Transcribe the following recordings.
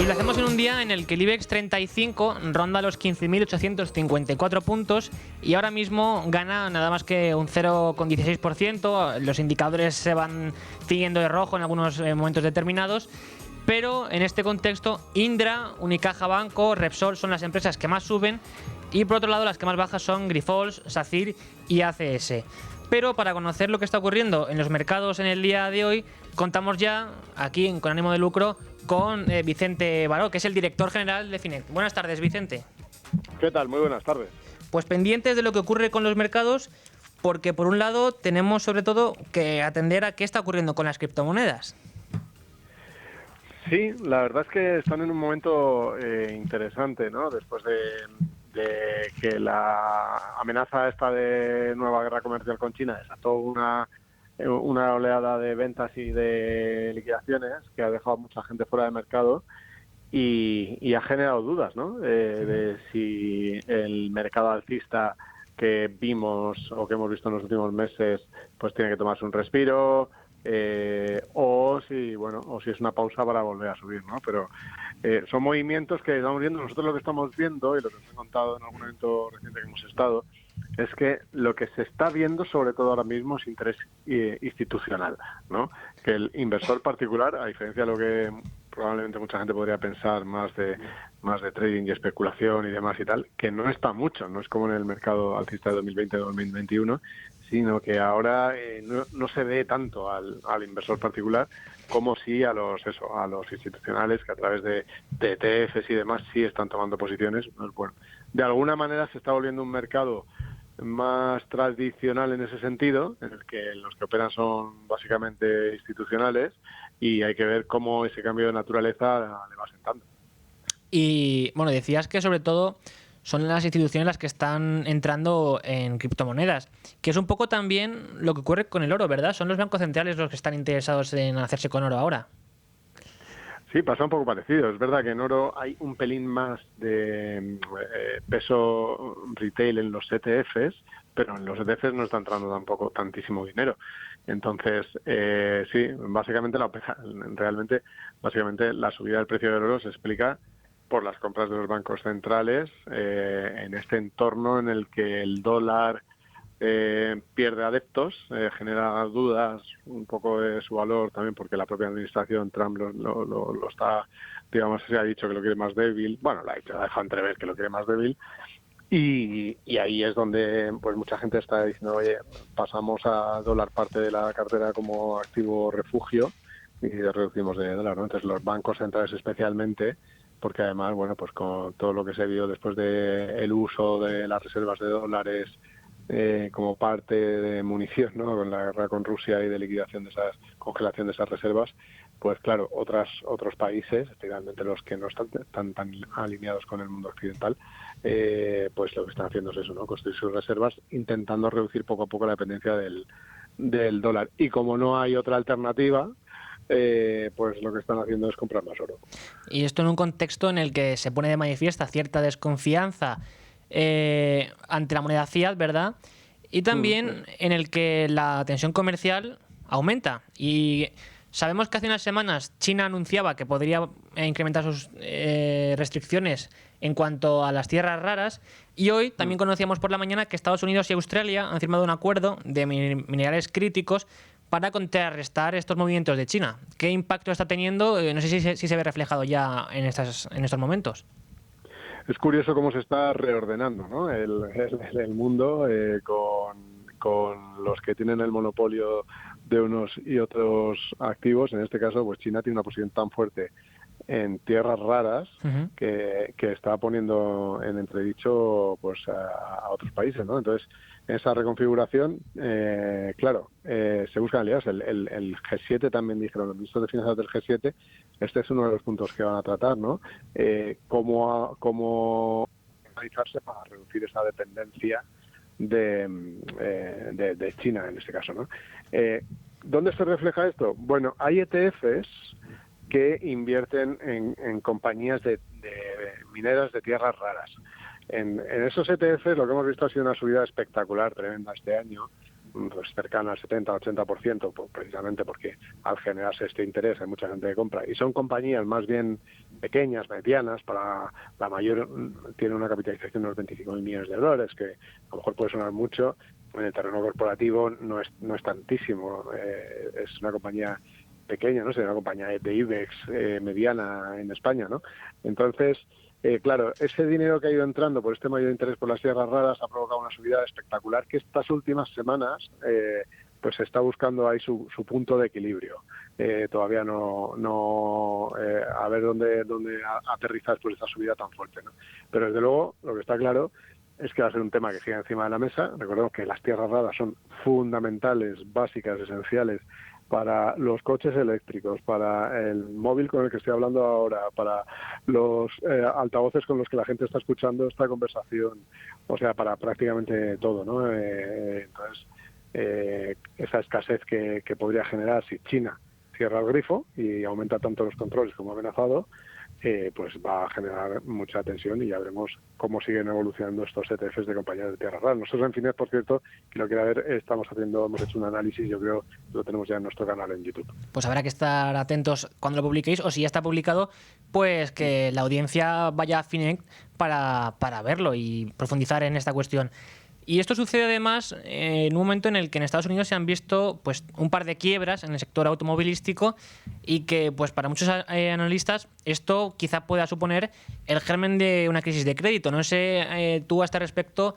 Y lo hacemos en un día en el que el IBEX 35 ronda los 15.854 puntos y ahora mismo gana nada más que un 0,16%. Los indicadores se van siguiendo de rojo en algunos momentos determinados. Pero en este contexto, Indra, Unicaja Banco, Repsol son las empresas que más suben y por otro lado las que más bajas son Grifols, SACIR y ACS. Pero para conocer lo que está ocurriendo en los mercados en el día de hoy, contamos ya aquí Con Ánimo de Lucro con Vicente Baró, que es el director general de Finet. Buenas tardes, Vicente. ¿Qué tal? Muy buenas tardes. Pues pendientes de lo que ocurre con los mercados, porque por un lado tenemos sobre todo que atender a qué está ocurriendo con las criptomonedas. Sí, la verdad es que están en un momento interesante, ¿no? Después de que la amenaza esta de nueva guerra comercial con China desató una oleada de ventas y de liquidaciones que ha dejado a mucha gente fuera de mercado y ha generado dudas, ¿no? De si el mercado alcista que vimos o que hemos visto en los últimos meses pues tiene que tomarse un respiro, o si es una pausa para volver a subir, ¿no? Pero son movimientos que estamos viendo. Nosotros lo que estamos viendo, y lo que os he contado en algún evento reciente que hemos estado, es que lo que se está viendo sobre todo ahora mismo es interés institucional, ¿no? Que el inversor particular, a diferencia de lo que probablemente mucha gente podría pensar más de trading y especulación y demás y tal, que no está mucho, no es como en el mercado alcista de 2020-2021, sino que ahora no se ve tanto al inversor particular como sí a los institucionales que a través de ETFs y demás sí están tomando posiciones. Pues bueno, de alguna manera se está volviendo un mercado más tradicional en ese sentido, en el que los que operan son básicamente institucionales y hay que ver cómo ese cambio de naturaleza le va sentando. Y bueno, decías que sobre todo son las instituciones las que están entrando en criptomonedas, que es un poco también lo que ocurre con el oro, ¿verdad? Son los bancos centrales los que están interesados en hacerse con oro ahora. Sí, pasa un poco parecido. Es verdad que en oro hay un pelín más de peso retail en los ETFs, pero en los ETFs no está entrando tampoco tantísimo dinero. Entonces, sí, básicamente la subida del precio del oro se explica por las compras de los bancos centrales en este entorno en el que el dólar pierde adeptos, genera dudas un poco de su valor también porque la propia administración Trump lo está, digamos, se ha dicho que lo quiere más débil, bueno, lo ha dejado entrever que lo quiere más débil y ahí es donde pues mucha gente está diciendo, oye, pasamos a dólar parte de la cartera como activo refugio y reducimos de dólar, ¿no? Entonces los bancos centrales especialmente, porque además, bueno, pues con todo lo que se vio después de el uso de las reservas de dólares como parte de munición, ¿no? Con la guerra con Rusia y de liquidación de esas, congelación de esas reservas, pues claro, otros países, especialmente los que no están tan alineados con el mundo occidental, pues lo que están haciendo es eso, ¿no? Construir sus reservas, intentando reducir poco a poco la dependencia del dólar. Y como no hay otra alternativa, pues lo que están haciendo es comprar más oro. Y esto en un contexto en el que se pone de manifiesta cierta desconfianza ante la moneda fiat, ¿verdad? Y también en el que la tensión comercial aumenta. Y sabemos que hace unas semanas China anunciaba que podría incrementar sus restricciones en cuanto a las tierras raras. Y hoy también conocíamos por la mañana que Estados Unidos y Australia han firmado un acuerdo de minerales críticos para contrarrestar estos movimientos de China. ¿Qué impacto está teniendo? No sé si se ve reflejado ya en estos momentos. Es curioso cómo se está reordenando, ¿no? el mundo con los que tienen el monopolio de unos y otros activos. En este caso, pues China tiene una posición tan fuerte en tierras raras que está poniendo en entredicho pues a otros países, ¿no? Entonces, en esa reconfiguración, claro, se buscan aliados. El G7 también dijeron, los ministros de Finanzas del G7, este es uno de los puntos que van a tratar, ¿no? Cómo organizarse para reducir esa dependencia de China, en este caso, ¿no? ¿Dónde se refleja esto? Bueno, hay ETFs que invierten en compañías de mineras de tierras raras. En esos ETFs lo que hemos visto ha sido una subida espectacular, tremenda este año, pues cercana al 70-80%, precisamente porque al generarse este interés hay mucha gente que compra. Y son compañías más bien pequeñas, medianas, para la mayor tiene una capitalización de unos 25.000 millones de dólares, que a lo mejor puede sonar mucho, en el terreno corporativo no es tantísimo, es una compañía pequeña, ¿no? Sería una compañía de IBEX mediana en España, ¿no? Entonces, claro, ese dinero que ha ido entrando por este mayor interés por las tierras raras ha provocado una subida espectacular que estas últimas semanas pues se está buscando ahí su punto de equilibrio. Todavía no a ver dónde aterriza después de esta subida tan fuerte, ¿no? Pero desde luego lo que está claro es que va a ser un tema que siga encima de la mesa. Recordemos que las tierras raras son fundamentales, básicas, esenciales para los coches eléctricos, para el móvil con el que estoy hablando ahora, para los altavoces con los que la gente está escuchando esta conversación, o sea, para prácticamente todo, ¿no? Entonces, esa escasez que podría generar si China cierra el grifo y aumenta tanto los controles como ha amenazado, pues va a generar mucha tensión y ya veremos cómo siguen evolucionando estos ETFs de compañías de tierras raras. Nosotros en Finet, por cierto, que lo quiera ver, hemos hecho un análisis, yo creo que lo tenemos ya en nuestro canal en YouTube. Pues habrá que estar atentos cuando lo publiquéis, o si ya está publicado, pues que la audiencia vaya a Finet para verlo y profundizar en esta cuestión. Y esto sucede además en un momento en el que en Estados Unidos se han visto pues un par de quiebras en el sector automovilístico y que pues para muchos analistas esto quizá pueda suponer el germen de una crisis de crédito. No sé tú a este respecto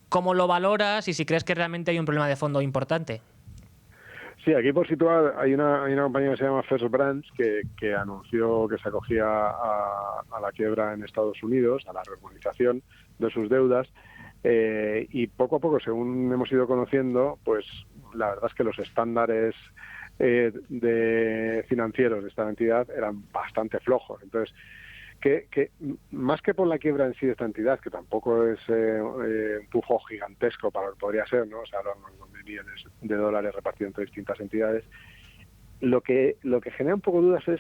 cómo lo valoras y si crees que realmente hay un problema de fondo importante. Sí, aquí por situar hay una compañía que se llama First Brands que anunció que se acogía a la quiebra en Estados Unidos, a la reorganización de sus deudas. Y poco a poco, según hemos ido conociendo, pues la verdad es que los estándares de financieros de esta entidad eran bastante flojos. Entonces, que más que por la quiebra en sí de esta entidad, que tampoco es un pujo gigantesco para lo que podría ser, ¿no? O sea, hablamos de millones de dólares repartidos entre distintas entidades, lo que genera un poco dudas es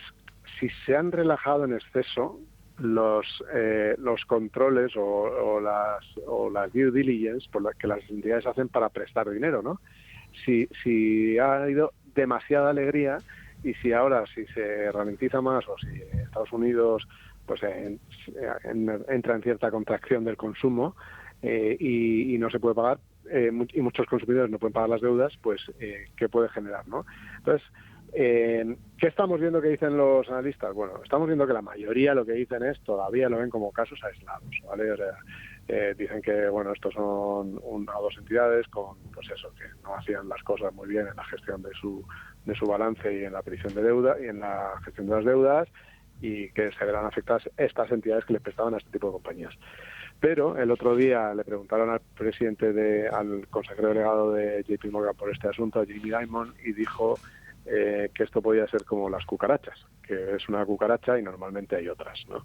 si se han relajado en exceso los controles o las due diligence por las que las entidades hacen para prestar dinero, ¿no? Si ha habido demasiada alegría y si ahora se ralentiza más o si Estados Unidos pues entra en cierta contracción del consumo y no se puede pagar y muchos consumidores no pueden pagar las deudas, pues ¿qué puede generar, no? Entonces, ¿qué estamos viendo que dicen los analistas? Bueno, estamos viendo que la mayoría lo que dicen es todavía lo ven como casos aislados, ¿vale? O sea, dicen que, bueno, estos son una o dos entidades con, pues eso, que no hacían las cosas muy bien en la gestión de su balance y en la petición de deuda y en la gestión de las deudas y que se verán afectadas estas entidades que les prestaban a este tipo de compañías. Pero el otro día le preguntaron al al consejero delegado de JP Morgan por este asunto, a Jamie Dimon, y dijo que esto podía ser como las cucarachas, que es una cucaracha y normalmente hay otras, ¿no?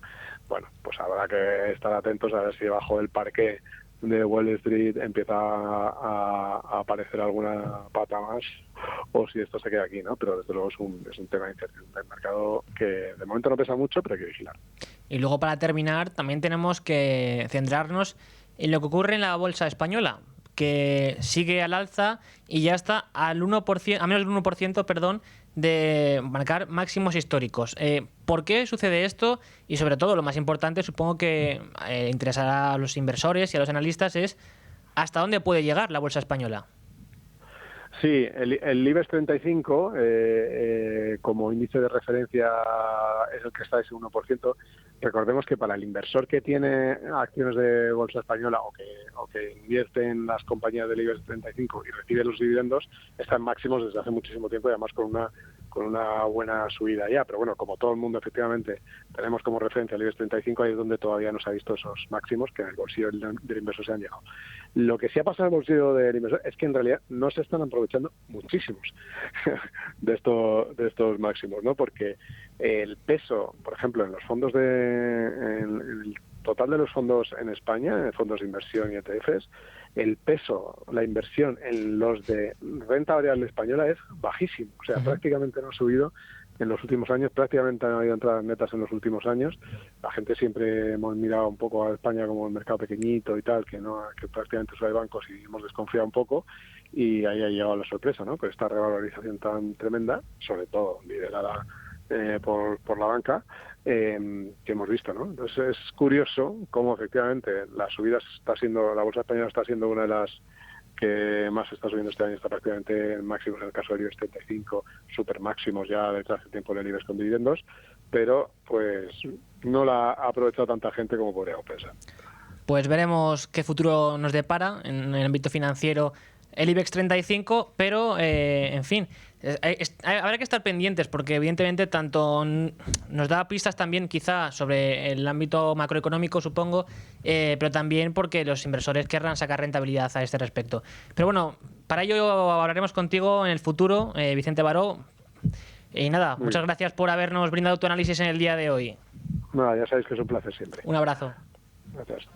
Bueno, pues habrá que estar atentos a ver si debajo del parqué de Wall Street empieza a aparecer alguna pata más o si esto se queda aquí, ¿no? Pero desde luego es un tema de incertidumbre del mercado que de momento no pesa mucho, pero hay que vigilar. Y luego, para terminar, también tenemos que centrarnos en lo que ocurre en la bolsa española, que sigue al alza y ya está al 1%, a menos del 1%, perdón, de marcar máximos históricos. ¿Por qué sucede esto? Y sobre todo, lo más importante, supongo que interesará a los inversores y a los analistas, es ¿hasta dónde puede llegar la bolsa española? Sí, el IBEX 35 como índice de referencia es el que está a ese 1%. Recordemos que para el inversor que tiene acciones de bolsa española o que invierte en las compañías del IBEX 35 y recibe los dividendos, están máximos desde hace muchísimo tiempo y además con una buena subida ya. Pero bueno, como todo el mundo efectivamente tenemos como referencia el IBEX 35, ahí es donde todavía no se ha visto esos máximos que en el bolsillo del inversor se han llegado. Lo que sí ha pasado en el bolsillo del inversor es que en realidad no se están aprovechando muchísimos de estos máximos, ¿no? Porque el peso, por ejemplo, en los fondos en el total de los fondos en España, en fondos de inversión y ETFs, el peso, la inversión en los de renta variable española es bajísimo. O sea, prácticamente no ha subido en los últimos años, prácticamente no ha habido entradas netas en los últimos años. La gente siempre hemos mirado un poco a España como un mercado pequeñito y tal, que prácticamente solo hay bancos y hemos desconfiado un poco, y ahí ha llegado la sorpresa, ¿no? Con esta revalorización tan tremenda, sobre todo liderada por la banca, que hemos visto, ¿no? Entonces es curioso cómo efectivamente la bolsa española está siendo una de las que más está subiendo este año, está prácticamente en máximos en el caso del IBEX 35, super máximos ya desde hace tiempo del IBEX con dividendos, pero pues no la ha aprovechado tanta gente como podríamos pensar. Pues veremos qué futuro nos depara en el ámbito financiero el IBEX 35, pero en fin, habrá que estar pendientes porque evidentemente tanto nos da pistas también quizá sobre el ámbito macroeconómico, supongo, pero también porque los inversores querrán sacar rentabilidad a este respecto. Pero bueno, para ello hablaremos contigo en el futuro, Vicente Baró. Y nada, muchas gracias por habernos brindado tu análisis en el día de hoy. Nada, ya sabéis que es un placer siempre. Un abrazo. Gracias.